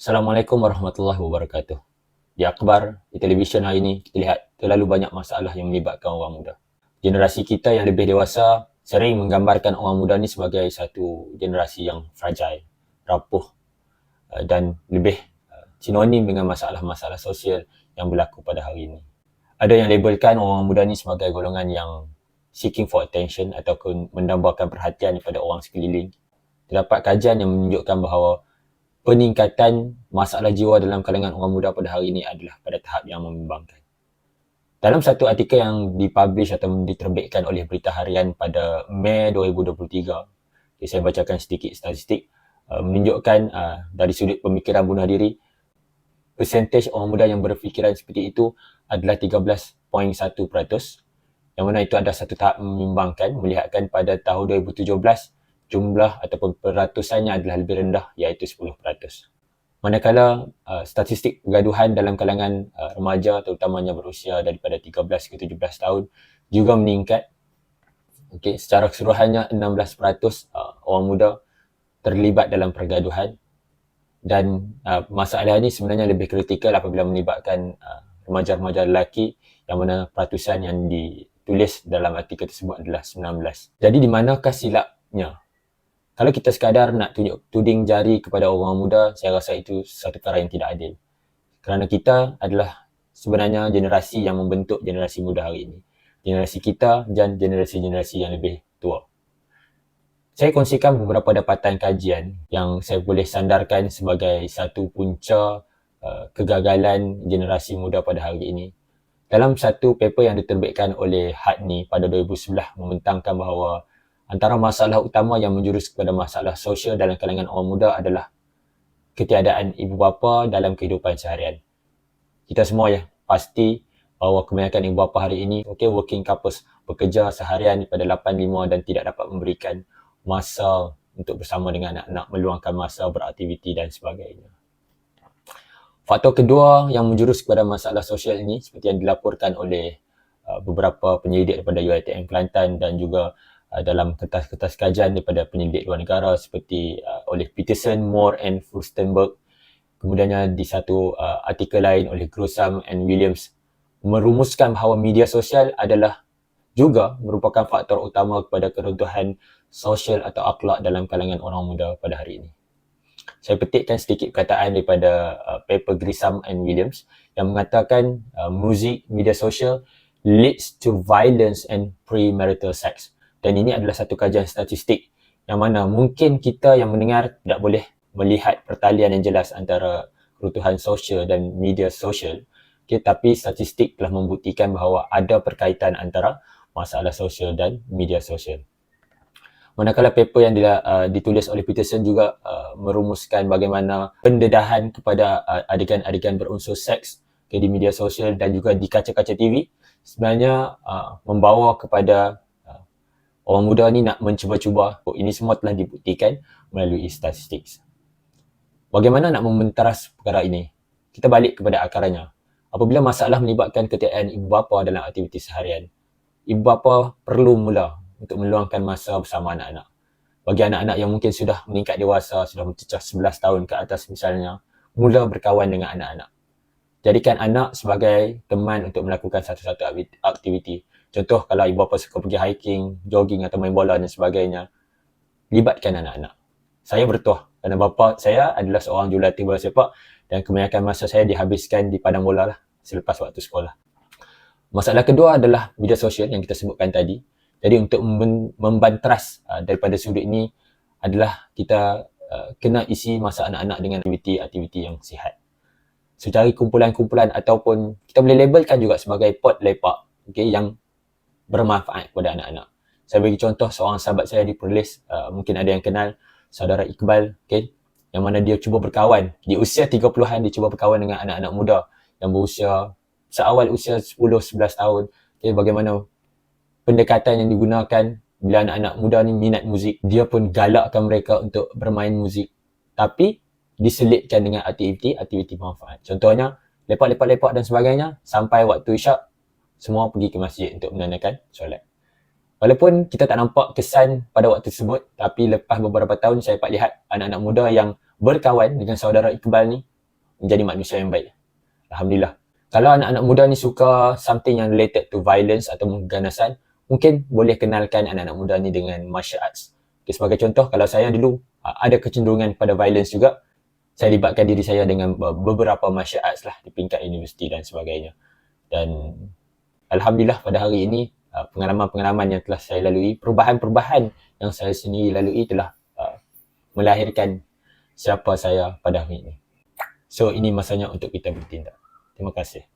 Assalamualaikum warahmatullahi wabarakatuh. Di akhbar, di televisyen hari ini, kita lihat terlalu banyak masalah yang melibatkan orang muda. Generasi kita yang lebih dewasa sering menggambarkan orang muda ni sebagai satu generasi yang fragile, rapuh dan lebih sinonim dengan masalah-masalah sosial yang berlaku pada hari ini. Ada yang labelkan orang muda ni sebagai golongan yang seeking for attention ataupun mendambakan perhatian daripada orang sekeliling. Terdapat kajian yang menunjukkan bahawa peningkatan masalah jiwa dalam kalangan orang muda pada hari ini adalah pada tahap yang membimbangkan. Dalam satu artikel yang dipublish atau diterbitkan oleh Berita Harian pada Mei 2023, saya bacakan sedikit statistik, menunjukkan dari sudut pemikiran bunuh diri, persentage orang muda yang berfikiran seperti itu adalah 13.1%, yang mana itu adalah satu tahap membimbangkan, melihatkan pada tahun 2017, jumlah ataupun peratusannya adalah lebih rendah, iaitu 10%. Manakala statistik pergaduhan dalam kalangan remaja, terutamanya berusia daripada 13 ke 17 tahun, juga meningkat. Secara keseluruhannya 16% orang muda terlibat dalam pergaduhan, dan masalah ini sebenarnya lebih kritikal apabila melibatkan remaja-remaja lelaki, yang mana peratusan yang ditulis dalam artikel tersebut adalah 19. Jadi di manakah silapnya? Kalau kita sekadar nak tuding jari kepada orang muda, saya rasa itu satu perkara yang tidak adil. Kerana kita adalah sebenarnya generasi yang membentuk generasi muda hari ini. Generasi kita dan generasi-generasi yang lebih tua. Saya kongsikan beberapa dapatan kajian yang saya boleh sandarkan sebagai satu punca kegagalan generasi muda pada hari ini. Dalam satu paper yang diterbitkan oleh Hadni pada 2011 membentangkan bahawa antara masalah utama yang menjurus kepada masalah sosial dalam kalangan orang muda adalah ketiadaan ibu bapa dalam kehidupan seharian. Kita semua pasti bahawa kebanyakan ibu bapa hari ini working couples, bekerja seharian pada 8-5 dan tidak dapat memberikan masa untuk bersama dengan anak-anak, meluangkan masa beraktiviti dan sebagainya. Faktor kedua yang menjurus kepada masalah sosial ini, seperti yang dilaporkan oleh beberapa penyelidik daripada UiTM Kelantan dan juga dalam kertas-kertas kajian daripada penyelidik luar negara seperti oleh Peterson, Moore and Furstenberg. Kemudiannya di satu artikel lain oleh Grosam and Williams merumuskan bahawa media sosial adalah juga merupakan faktor utama kepada keruntuhan sosial atau akhlak dalam kalangan orang muda pada hari ini. Saya petikkan sedikit perkataan daripada paper Grisham and Williams yang mengatakan muzik media sosial leads to violence and premarital sex. Dan ini adalah satu kajian statistik yang mana mungkin kita yang mendengar tidak boleh melihat pertalian yang jelas antara keruntuhan sosial dan media sosial. Tapi statistik telah membuktikan bahawa ada perkaitan antara masalah sosial dan media sosial. Manakala paper yang ditulis oleh Peterson juga merumuskan bagaimana pendedahan kepada adegan-adegan berunsur seks di media sosial dan juga di kaca-kaca TV sebenarnya membawa kepada orang muda ni nak mencuba-cuba. Ini semua telah dibuktikan melalui statistik. Bagaimana nak mementeras perkara ini? Kita balik kepada akarnya. Apabila masalah melibatkan ketiadaan ibu bapa dalam aktiviti seharian, ibu bapa perlu mula untuk meluangkan masa bersama anak-anak. Bagi anak-anak yang mungkin sudah meningkat dewasa, sudah mencecah 11 tahun ke atas misalnya, mula berkawan dengan anak-anak. Jadikan anak sebagai teman untuk melakukan satu-satu aktiviti. Contoh, kalau ibu bapa suka pergi hiking, jogging atau main bola dan sebagainya, libatkan anak-anak. Saya bertuah kerana bapa saya adalah seorang jurulatih bola sepak dan kebanyakan masa saya dihabiskan di padang bola lah selepas waktu sekolah. Masalah kedua adalah media sosial yang kita sebutkan tadi. Jadi untuk membanteras daripada sudut ini adalah kita kena isi masa anak-anak dengan aktiviti-aktiviti yang sihat. So, cari kumpulan-kumpulan ataupun kita boleh labelkan juga sebagai pot lepak yang bermanfaat kepada anak-anak. Saya bagi contoh seorang sahabat saya di Perlis, mungkin ada yang kenal, saudara Iqbal, yang mana dia cuba berkawan. Di usia 30-an dia cuba berkawan dengan anak-anak muda yang berusia seawal usia 10-11 tahun. Bagaimana pendekatan yang digunakan bila anak-anak muda ni minat muzik, dia pun galakkan mereka untuk bermain muzik. Tapi diselitkan dengan aktiviti manfaat. Contohnya, lepak-lepak dan sebagainya, sampai waktu isyak, semua pergi ke masjid untuk menunaikan solat. Walaupun kita tak nampak kesan pada waktu tersebut, tapi lepas beberapa tahun saya dapat lihat anak-anak muda yang berkawan dengan saudara Iqbal ni, menjadi manusia yang baik. Alhamdulillah. Kalau anak-anak muda ni suka something yang related to violence atau keganasan, mungkin boleh kenalkan anak-anak muda ni dengan martial arts. Okay, sebagai contoh, kalau saya dulu ada kecenderungan pada violence juga, saya libatkan diri saya dengan beberapa martial arts lah di peringkat universiti dan sebagainya. Dan Alhamdulillah pada hari ini, pengalaman-pengalaman yang telah saya lalui, perubahan-perubahan yang saya sendiri lalui telah melahirkan siapa saya pada hari ini. So, ini masanya untuk kita bertindak. Terima kasih.